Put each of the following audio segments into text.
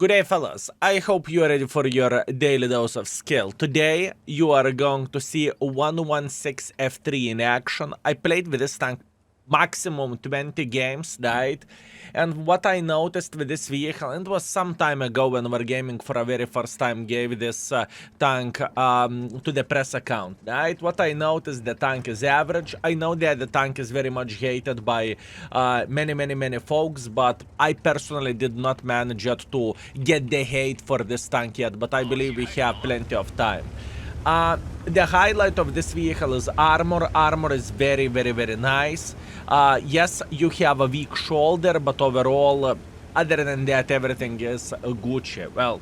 Good day, fellas. I hope you are ready for your daily dose of skill. Today, you are going to see 116 F3 in action. I played with this tank maximum 20 games, right? And what I noticed with this vehicle, and it was some time ago when Wargaming for a very first time gave this tank to the press account, right? What I noticed, the tank is average. I know that the tank is very much hated by many folks, but I personally did not manage yet to get the hate for this tank yet, but I believe we have plenty of time. The highlight of this vehicle is armor. Armor is very nice. Yes, you have a weak shoulder, but overall, other than that, everything is Gucci. Well,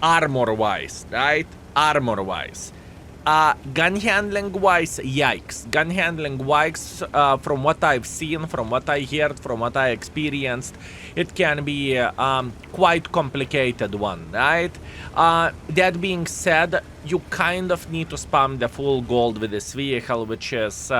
armor-wise, right? Armor-wise. Gun handling-wise, yikes. Gun handling-wise, from what I've seen, from what I heard, from what I experienced, it can be quite complicated one, right? That being said, you kind of need to spam the full gold with this vehicle, which is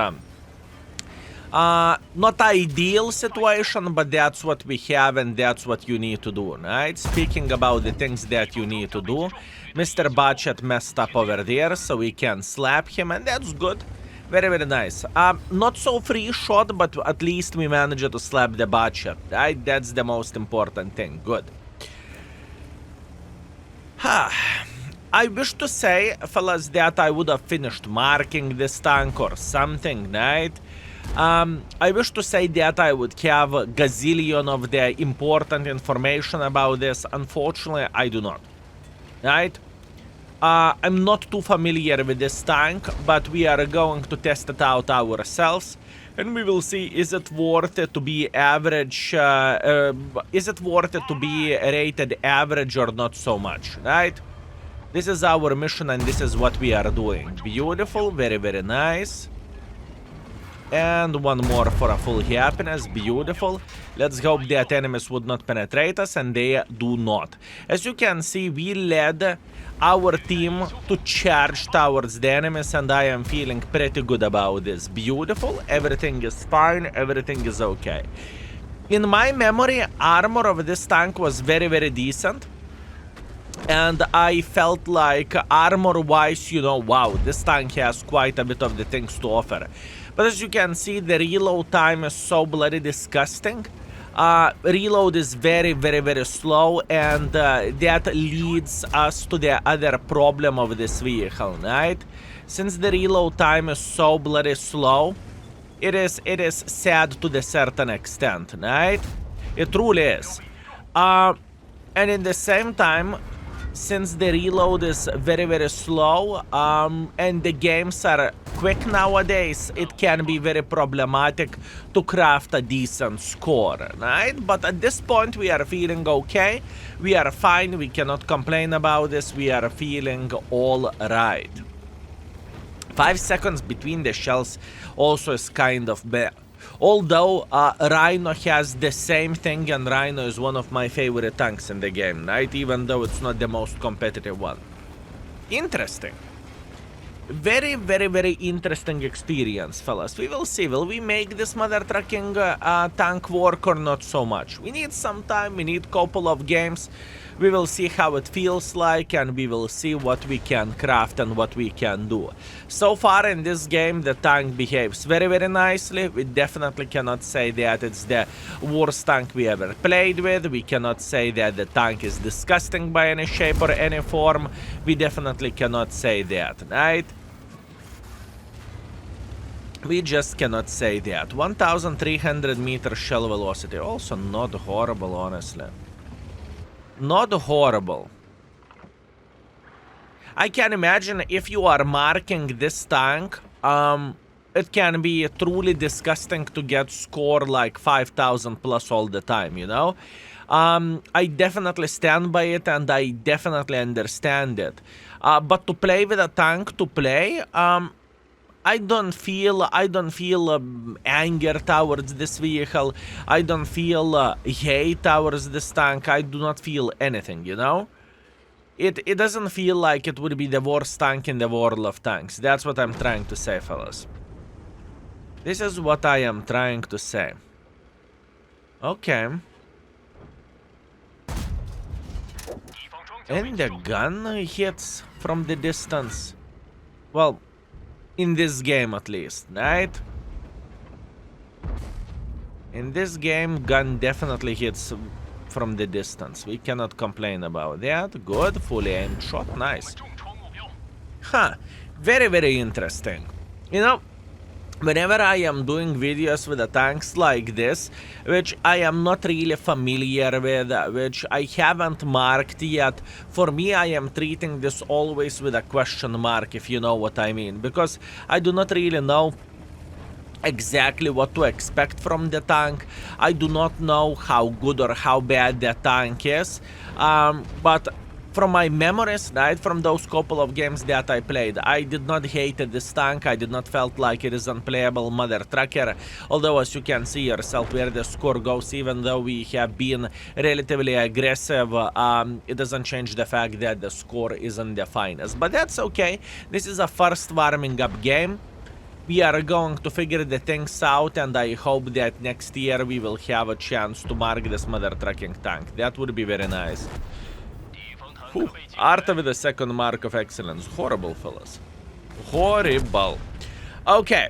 not ideal situation, but that's what we have and that's what you need to do, right? Speaking about the things that you need to do, Mr. Budget messed up over there, so we can slap him, and that's good. Very nice. Not so free shot, but at least we managed to slap the Budget, right? That's the most important thing. Good. I wish to say, fellas, that I would have finished marking this tank or something, right? I wish to say that I would have a gazillion of the important information about this. Unfortunately, I do not. Right? I'm not too familiar with this tank, but we are going to test it out ourselves. And we will see, is it worth it to be average, is it worth it to be rated average or not so much, right? This is our mission and this is what we are doing. Beautiful, very nice. And one more for a full happiness. Beautiful. Let's hope that enemies would not penetrate us, and they do not. As you can see, we led our team to charge towards the enemies, and I am feeling pretty good about this. Beautiful. Everything is fine. Everything is okay. In my memory, armor of this tank was very decent. And I felt like armor-wise, you know, wow, this tank has quite a bit of the things to offer. But as you can see, the reload time is so bloody disgusting. Reload is very slow, and that leads us to the other problem of this vehicle, right? Since the reload time is so bloody slow, it is sad to the certain extent, right? It truly is. And in the same time, since the reload is very slow, and the games are quick nowadays, it can be very problematic to craft a decent score, right? But at this point, we are feeling okay. We are fine. We cannot complain about this. We are feeling all right. 5 seconds between the shells also is kind of bad. Although Rhino has the same thing, and Rhino is one of my favorite tanks in the game, right? Even though it's not the most competitive one. Interesting. Very interesting experience, fellas. We will see. Will we make this mother trucking tank work or not so much? We need some time. We need a couple of games. We will see how it feels like, and we will see what we can craft and what we can do. So far in this game, the tank behaves very nicely. We definitely cannot say that it's the worst tank we ever played with. We cannot say that the tank is disgusting by any shape or any form. We definitely cannot say that, right? We just cannot say that. 1,300 meter shell velocity. Also not horrible, honestly. Not horrible. I can imagine if you are marking this tank, it can be truly disgusting to get score like 5,000 plus all the time, you know? I definitely stand by it and I definitely understand it. But to play with a tank, I don't feel anger towards this vehicle. I don't feel hate towards this tank. I do not feel anything, you know? It doesn't feel like it would be the worst tank in the world of tanks. That's what I'm trying to say, fellas. This is what I am trying to say. Okay. And the gun hits from the distance. Well, in this game at least, right? In this game, gun definitely hits from the distance. We cannot complain about that. Good, fully aimed shot, nice. Huh, very, very interesting. You know, whenever I am doing videos with the tanks like this, which I am not really familiar with, which I haven't marked yet, for me I am treating this always with a question mark, if you know what I mean, because I do not really know exactly what to expect from the tank. I do not know how good or how bad the tank is, but from my memories, right, from those couple of games that I played, I did not hate this tank. I did not felt like it is unplayable mother trucker, although as you can see yourself where the score goes, even though we have been relatively aggressive, it doesn't change the fact that the score isn't the finest. But that's okay. This is a first warming up game. We are going to figure the things out, and I hope that next year we will have a chance to mark this mother trucking tank. That would be very nice. Arta with the second mark of excellence. Horrible, fellas. Horrible. Okay.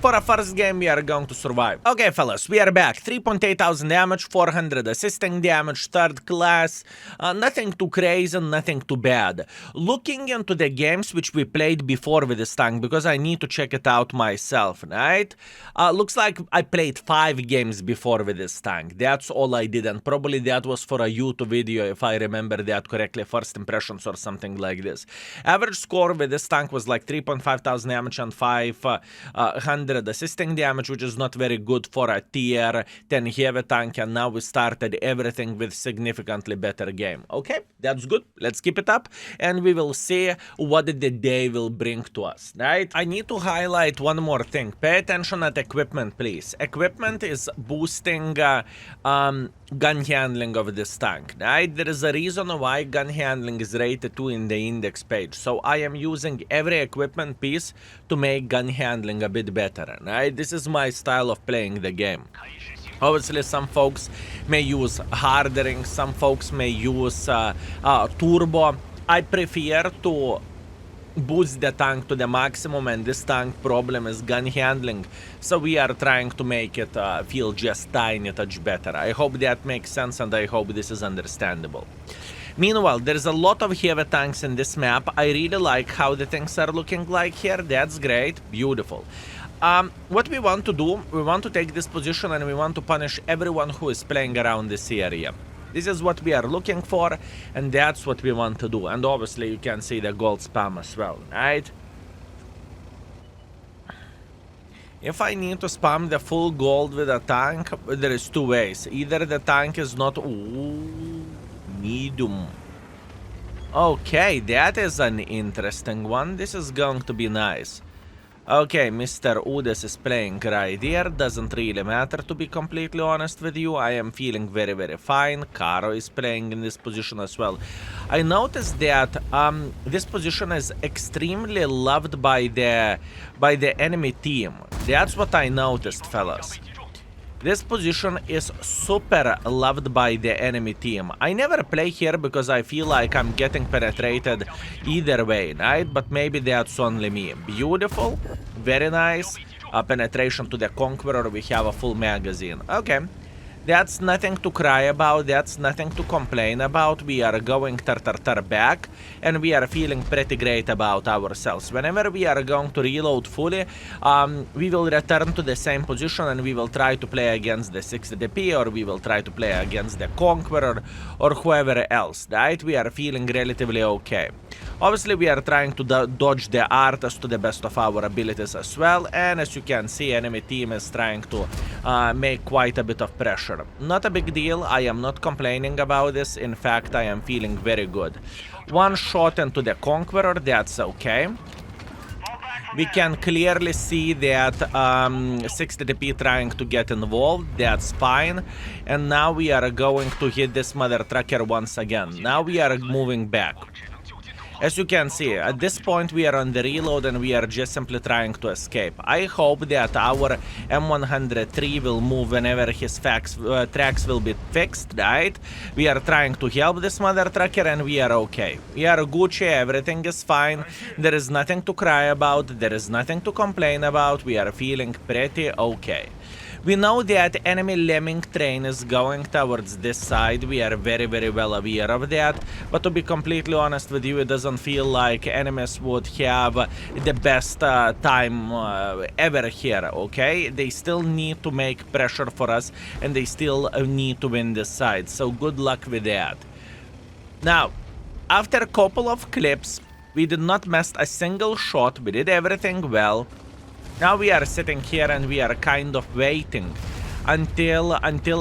For a first game, we are going to survive. Okay, fellas, we are back. 3,800 damage, 400 assisting damage, third class. Nothing too crazy, nothing too bad. Looking into the games which we played before with this tank, because I need to check it out myself, right? Looks like I played 5 games before with this tank. That's all I did, and probably that was for a YouTube video, if I remember that correctly, first impressions or something like this. Average score with this tank was like 3,500 damage and 500 assisting damage, which is not very good for a tier 10 heavy tank, and now we started everything with significantly better game. Okay, that's good. Let's keep it up, and we will see what the day will bring to us, right? I need to highlight one more thing. Pay attention at equipment, please. Equipment is boosting gun handling of this tank, right? There is a reason why gun handling is rated 2 in the index page, so I am using every equipment piece to make gun handling a bit better, right? This is my style of playing the game. Obviously, some folks may use hardering, some folks may use turbo. I prefer to boost the tank to the maximum, and this tank problem is gun handling, so we are trying to make it feel just tiny touch better. I hope that makes sense, and I hope this is understandable. Meanwhile, there's a lot of heavy tanks in this map. I really like how the things are looking like here. That's great. Beautiful. What we want to do, we want to take this position and we want to punish everyone who is playing around this area. This is what we are looking for, and that's what we want to do. And obviously you can see the gold spam as well, right? If I need to spam the full gold with a tank, there is 2 ways. Either the tank is not... Ooh, medium. Okay, that is an interesting one. This is going to be nice. Okay, Mr. Udes is playing right here. Doesn't really matter, to be completely honest with you. I am feeling very, very fine. Karo is playing in this position as well. I noticed that this position is extremely loved by the enemy team. That's what I noticed, fellas. This position is super loved by the enemy team. I never play here because I feel like I'm getting penetrated either way, right? But maybe that's only me. Beautiful. Very nice. Penetration to the Conqueror. We have a full magazine. Okay. That's nothing to cry about, that's nothing to complain about. We are going back, and we are feeling pretty great about ourselves. Whenever we are going to reload fully, we will return to the same position and we will try to play against the 60DP, or we will try to play against the Conqueror or whoever else, right? We are feeling relatively okay. Obviously, we are trying to dodge the Artas to the best of our abilities as well, and as you can see, enemy team is trying to make quite a bit of pressure. Not a big deal, I am not complaining about this, in fact, I am feeling very good. One shot into the Conqueror, that's okay. We can clearly see that 60DP trying to get involved, that's fine. And now we are going to hit this mother trucker once again. Now we are moving back. As you can see, at this point we are on the reload and we are just simply trying to escape. I hope that our M103 will move whenever his tracks will be fixed, right? We are trying to help this mother trucker and we are okay. We are Gucci, everything is fine. There is nothing to cry about, there is nothing to complain about. We are feeling pretty okay. We know that enemy lemming train is going towards this side. We are very, very well aware of that. But to be completely honest with you, it doesn't feel like enemies would have the best time ever here, okay? They still need to make pressure for us and they still need to win this side. So good luck with that. Now, after a couple of clips, we did not miss a single shot. We did everything well. Now we are sitting here and we are kind of waiting until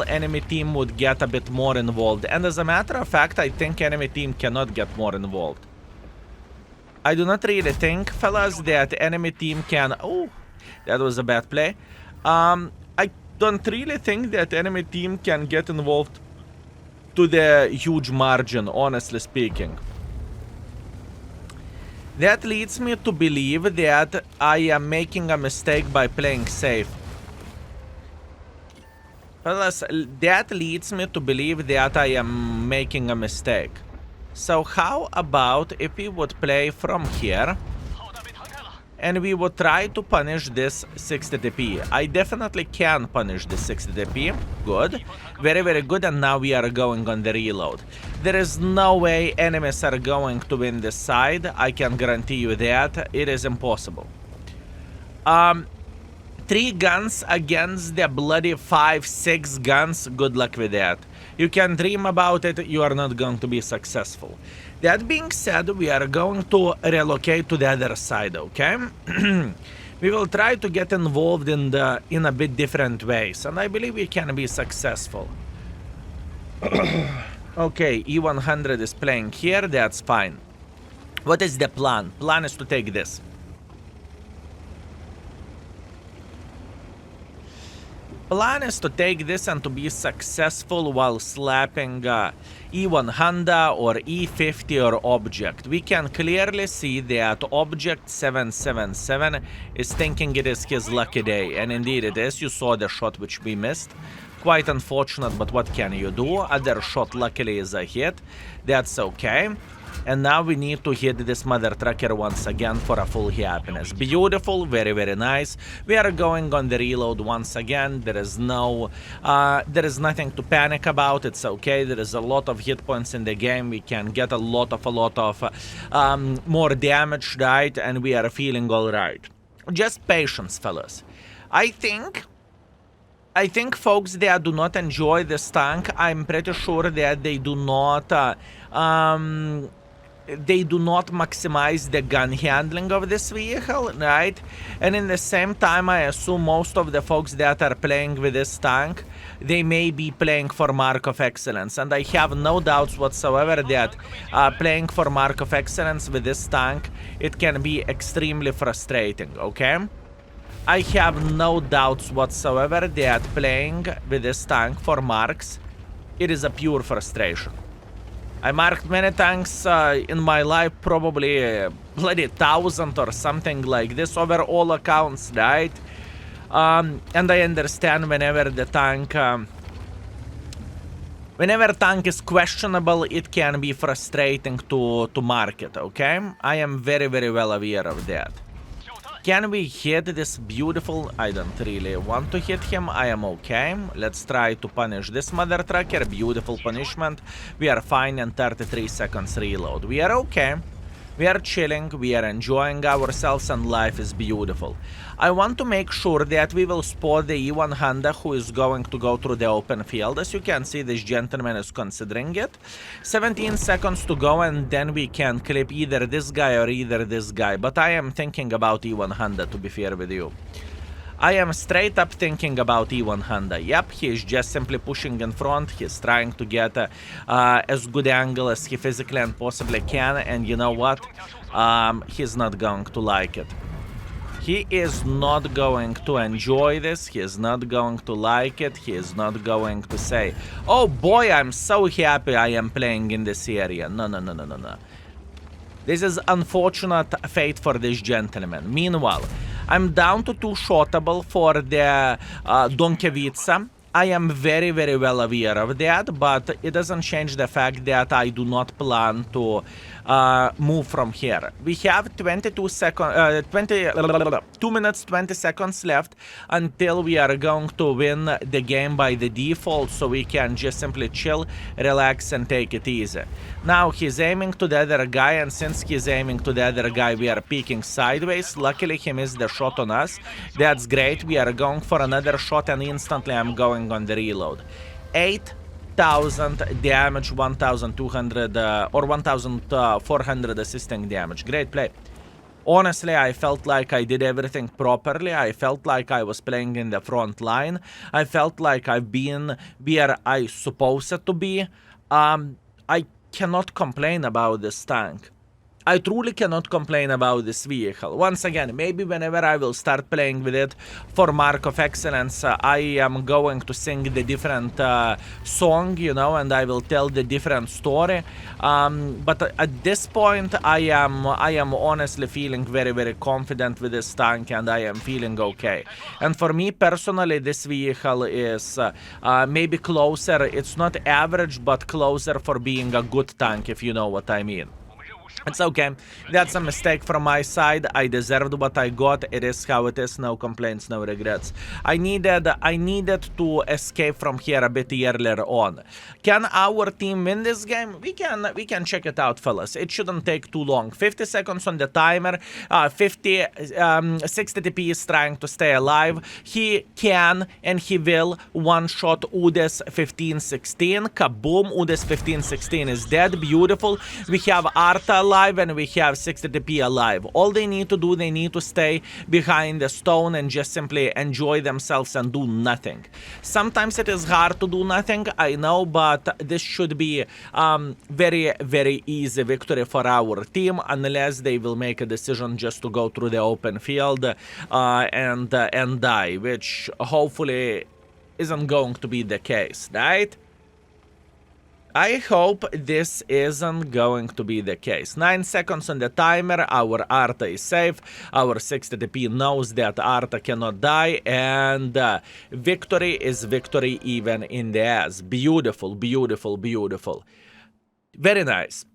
enemy team would get a bit more involved. And as a matter of fact, I think enemy team cannot get more involved. I do not really think, fellas, that enemy team can... Oh, that was a bad play. I don't really think that enemy team can get involved to the huge margin, honestly speaking. That leads me to believe that I am making a mistake by playing safe. Fellas, that leads me to believe that I am making a mistake. So how about if we would play from here and we would try to punish this 60 DP. I definitely can punish this 60 DP. Good. Very, very good. And now we are going on the reload. There is no way enemies are going to win this side. I can guarantee you that. It is impossible. 3 guns against the bloody 5, 6 guns. Good luck with that. You can dream about it. You are not going to be successful. That being said, we are going to relocate to the other side, okay? We will try to get involved in a bit different ways, and I believe we can be successful. Okay, E100 is playing here, that's fine. What is the plan? Plan is to take this. Plan is to take this and to be successful while slapping E100 or E50 or object. We can clearly see that object 777 is thinking it is his lucky day, and indeed it is. You saw the shot which we missed. Quite unfortunate, but what can you do? Other shot luckily is a hit. That's okay. And now we need to hit this mother trucker once again for a full happiness. Beautiful, very, very nice. We are going on the reload once again. There is nothing to panic about. It's okay. There is a lot of hit points in the game. We can get a lot of more damage, right? And we are feeling all right. Just patience, fellas. I think folks that do not enjoy this tank, I'm pretty sure that they do not maximize the gun handling of this vehicle, right? And in the same time, I assume most of the folks that are playing with this tank, they may be playing for Mark of Excellence. And I have no doubts whatsoever that playing for Mark of Excellence with this tank, it can be extremely frustrating, okay? I have no doubts whatsoever that playing with this tank for marks, it is a pure frustration. I marked many tanks in my life, probably bloody 1,000 or something like this over all accounts, right? And I understand whenever the tank, whenever tank is questionable, it can be frustrating to mark it, okay? I am very, very well aware of that. Can we hit this beautiful... I don't really want to hit him. I am okay. Let's try to punish this mother trucker. Beautiful punishment. We are fine in 33 seconds reload. We are okay. We are chilling. We are enjoying ourselves and life is beautiful. I want to make sure that we will spot the E100 who is going to go through the open field. As you can see, this gentleman is considering it. 17 seconds to go and then we can clip either this guy or either this guy. But I am thinking about E100, to be fair with you. I am straight up thinking about E100. Yep, he is just simply pushing in front. He's trying to get as good angle as he physically and possibly can. And you know what? He's not going to like it. He is not going to enjoy this. He is not going to like it. He is not going to say, oh boy, I'm so happy I am playing in this area. No, no, no, no, no, no. This is unfortunate fate for this gentleman. Meanwhile, I'm down to 2 shotable for the Donkevica. I am very, very well aware of that, but it doesn't change the fact that I do not plan to move from here. We have 2 minutes, 20 seconds left until we are going to win the game by the default, so we can just simply chill, relax, and take it easy. Now, he's aiming to the other guy, and since he's aiming to the other guy, we are peeking sideways. Luckily, he missed the shot on us. That's great. We are going for another shot, and instantly I'm going on the reload. 8,000 damage, 1,200 or 1,400 assisting damage. Great play. Honestly, I felt like I did everything properly. I felt like I was playing in the front line. I felt like I've been where I supposed to be. I cannot complain about this tank. I truly cannot complain about this vehicle. Once again, maybe whenever I will start playing with it for Mark of Excellence, I am going to sing the different song, you know, and I will tell the different story. But at this point, I am honestly feeling very, very confident with this tank, and I am feeling okay. And for me personally, this vehicle is maybe closer. It's not average, but closer for being a good tank, if you know what I mean. It's okay. That's a mistake from my side. I deserved what I got. It is how it is. No complaints, no regrets. I needed to escape from here a bit earlier on. Can our team win this game? We can check it out, fellas. It shouldn't take too long. 50 seconds on the timer. 60 TP is trying to stay alive. He can and he will one-shot Udes 1516. Kaboom. Udes 1516 is dead. Beautiful. We have Arta alive and we have 60 TP alive. All they need to do, they need to stay behind the stone and just simply enjoy themselves and do nothing. Sometimes it is hard to do nothing, I know, but this should be very, very easy victory for our team, unless they will make a decision just to go through the open field and die, which hopefully isn't going to be the case, right? I hope this isn't going to be the case. 9 seconds on the timer, our Arta is safe, our 60 TP knows that Arta cannot die, and victory is victory even in the ass. Beautiful, beautiful, beautiful. Very nice.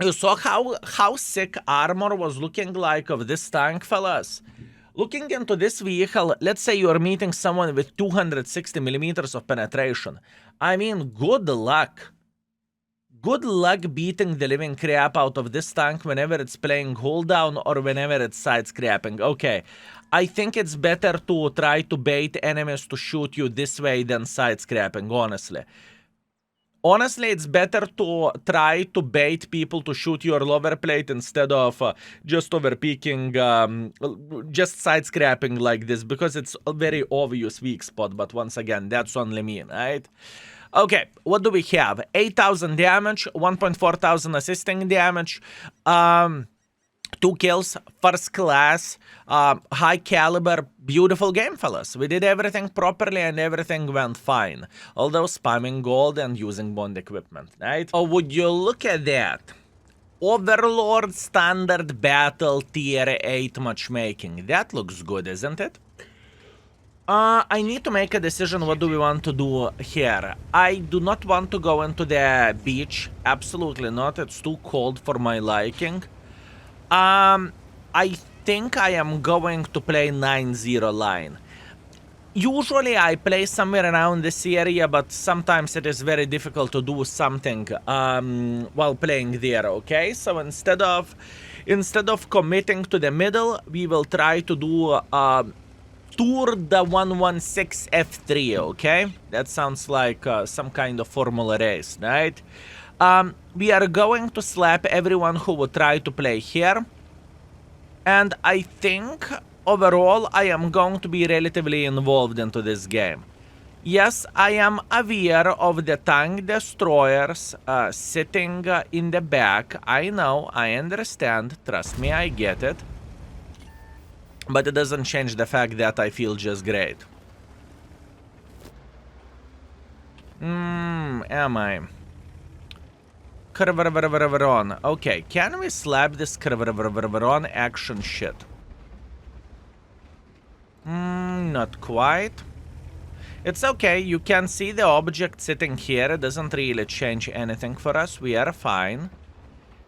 You saw how sick armor was looking like of this tank, fellas? Looking into this vehicle, let's say you're meeting someone with 260 millimeters of penetration. I mean, good luck. Good luck beating the living crap out of this tank whenever it's playing hold down or whenever it's side scrapping. Okay, I think it's better to try to bait enemies to shoot you this way than side scrapping, honestly. Honestly, it's better to try to bait people to shoot your lower plate instead of just overpeaking, just side scrapping like this, because it's a very obvious weak spot, but once again, that's only me, right? Okay, what do we have? 8,000 damage, 1,400 assisting damage, 2 kills, first class, high caliber, beautiful game, fellas. We did everything properly and everything went fine. Although spamming gold and using bond equipment, right? Oh, would you look at that? Overlord standard battle tier 8 matchmaking. That looks good, isn't it? I need to make a decision. What do we want to do here? I do not want to go into the beach. Absolutely not. It's too cold for my liking. I think I am going to play 9-0 line. Usually I play somewhere around this area, but sometimes it is very difficult to do something while playing there, okay? So instead of committing to the middle, we will try to do Tour the 116 F3, okay? That sounds like some kind of Formula race, right? We are going to slap everyone who would try to play here. And I think, overall, I am going to be relatively involved into this game. Yes, I am aware of the tank destroyers sitting in the back. I know, I understand. Trust me, I get it. But it doesn't change the fact that I feel just great. Am I? Krvrvrvrvron. Okay, can we slap this Krvrvrvrvron action shit? Not quite. It's okay, you can see the object sitting here. It doesn't really change anything for us. We are fine.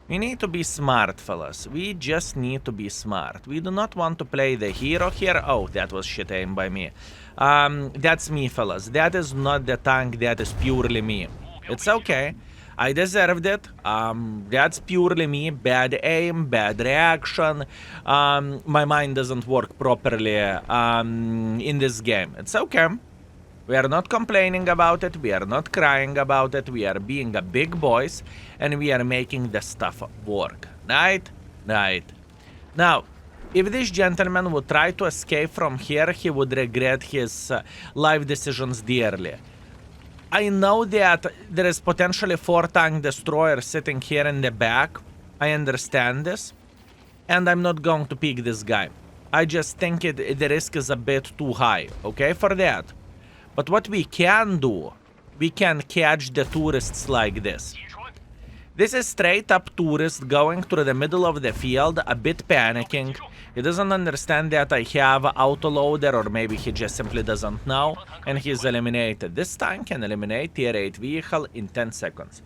We need to be smart, fellas. We just need to be smart. We do not want to play the hero here. Oh, that was shit aim by me. That's me, fellas. That is not the tank. That is purely me. It's okay. I deserved it. That's purely me. Bad aim, bad reaction. My mind doesn't work properly in this game. It's okay. We are not complaining about it. We are not crying about it. We are being a big boys, and we are making the stuff work. Right? Right. Now, if this gentleman would try to escape from here, he would regret his life decisions dearly. I know that there is potentially 4 tank destroyers sitting here in the back. I understand this. And I'm not going to pick this guy. I just think the risk is a bit too high, okay, for that. But what we can do, we can catch the tourists like this. This is straight up tourist going through the middle of the field, a bit panicking. He doesn't understand that I have autoloader, or maybe he just simply doesn't know, and he's eliminated. This tank can eliminate tier 8 vehicle in 10 seconds.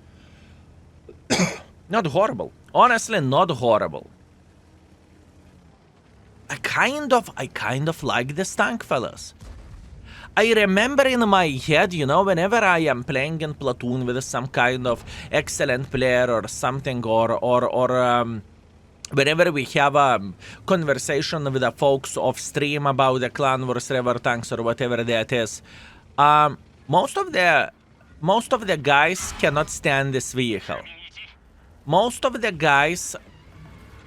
Not horrible. Honestly, not horrible. I kind of like this tank, fellas. I remember in my head, you know, whenever I am playing in Platoon with some kind of excellent player or something, or whenever we have a conversation with the folks off stream about the Clan Wars River Tanks or whatever that is, most of the guys cannot stand this vehicle. Most of the guys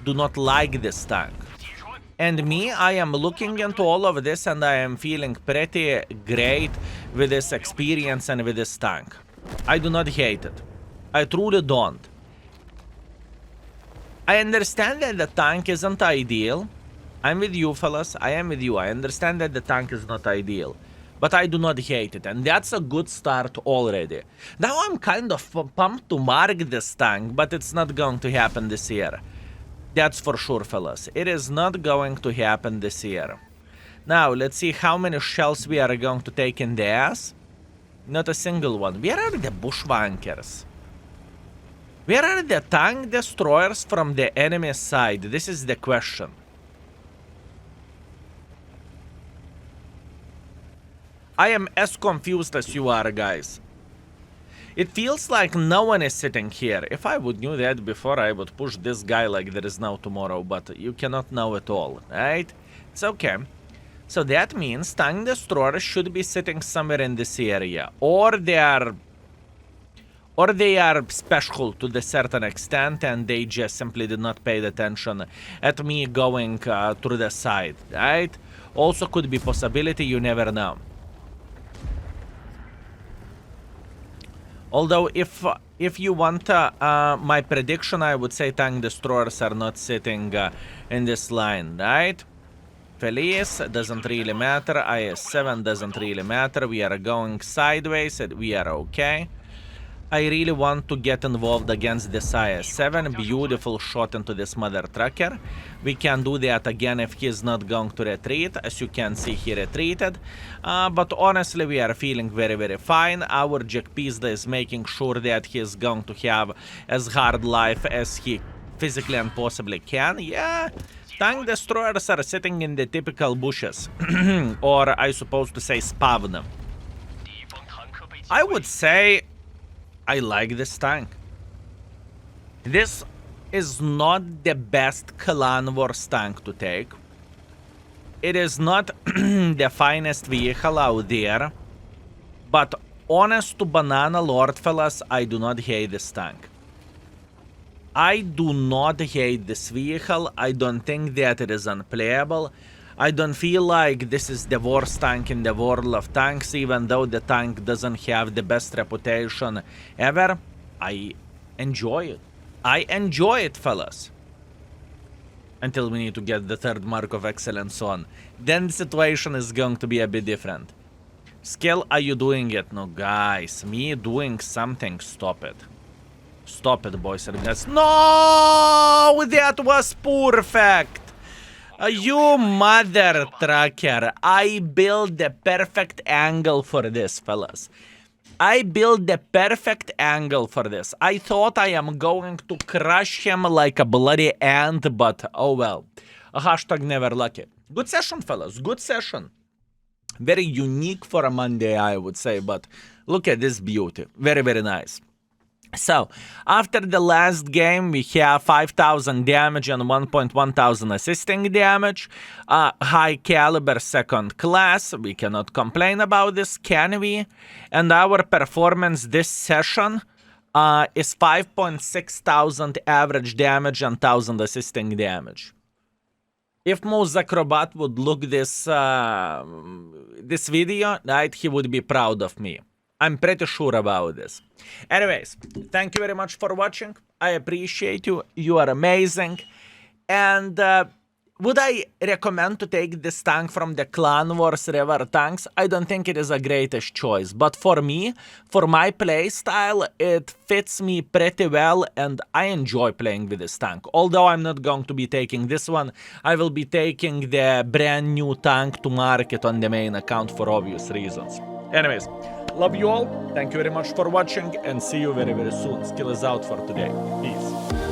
do not like this tank. And me, I am looking into all of this and I am feeling pretty great with this experience and with this tank. I do not hate it. I truly don't. I understand that the tank isn't ideal. I'm with you, fellas. I am with you. I understand that the tank is not ideal. But I do not hate it. And that's a good start already. Now I'm kind of pumped to mark this tank, but it's not going to happen this year. That's for sure, fellas. It is not going to happen this year. Now, let's see how many shells we are going to take in the ass. Not a single one. Where are the bushwankers? Where are the tank destroyers from the enemy side? This is the question. I am as confused as you are, guys. It feels like no one is sitting here. If I would knew that before, I would push this guy like there is no tomorrow, but you cannot know it all, right? It's okay. So that means tank destroyers should be sitting somewhere in this area, or they are special to the certain extent, and they just simply did not pay attention at me going through the side, right? Also could be possibility, you never know. Although, if you want my prediction, I would say tank destroyers are not sitting in this line, right? Feliz doesn't really matter. IS-7 doesn't really matter. We are going sideways and we are okay. I really want to get involved against this IS-7. Beautiful shot into this mother trucker. We can do that again if he is not going to retreat. As you can see, he retreated. But honestly, we are feeling very, very fine. Our Jack Pizda is making sure that he is going to have as hard life as he physically and possibly can. Yeah, tank destroyers are sitting in the typical bushes. Or I suppose to say spawn. I would say I like this tank. This is not the best Clan Wars tank to take. It is not the finest vehicle out there. But honest to Banana Lord, fellas, I do not hate this tank. I do not hate this vehicle. I don't think that it is unplayable. I don't feel like this is the worst tank in the world of tanks, even though the tank doesn't have the best reputation ever. I enjoy it. I enjoy it, fellas. Until we need to get the 3rd mark of excellence on. Then the situation is going to be a bit different. Skill, are you doing it? No, guys. Me doing something, stop it. Stop it, boys and girls. No! That was perfect! You mother trucker. I built the perfect angle for this, fellas. I built the perfect angle for this. I thought I am going to crush him like a bloody ant, but oh well. Hashtag never lucky. Good session, fellas. Good session. Very unique for a Monday, I would say, but look at this beauty. Very, very nice. So, after the last game, we have 5,000 damage and 1,100 assisting damage. High caliber second class. We cannot complain about this, can we? And our performance this session is 5,600 average damage and 1,000 assisting damage. If Mouse Acrobat would look this video, right, he would be proud of me. I'm pretty sure about this. Anyways, thank you very much for watching. I appreciate you. You are amazing. And would I recommend to take this tank from the Clan Wars River tanks? I don't think it is a greatest choice. But for me, for my playstyle, it fits me pretty well. And I enjoy playing with this tank. Although I'm not going to be taking this one, I will be taking the brand new tank to market on the main account for obvious reasons. Anyways. Love you all. Thank you very much for watching and see you very, very soon. Skill is out for today. Peace.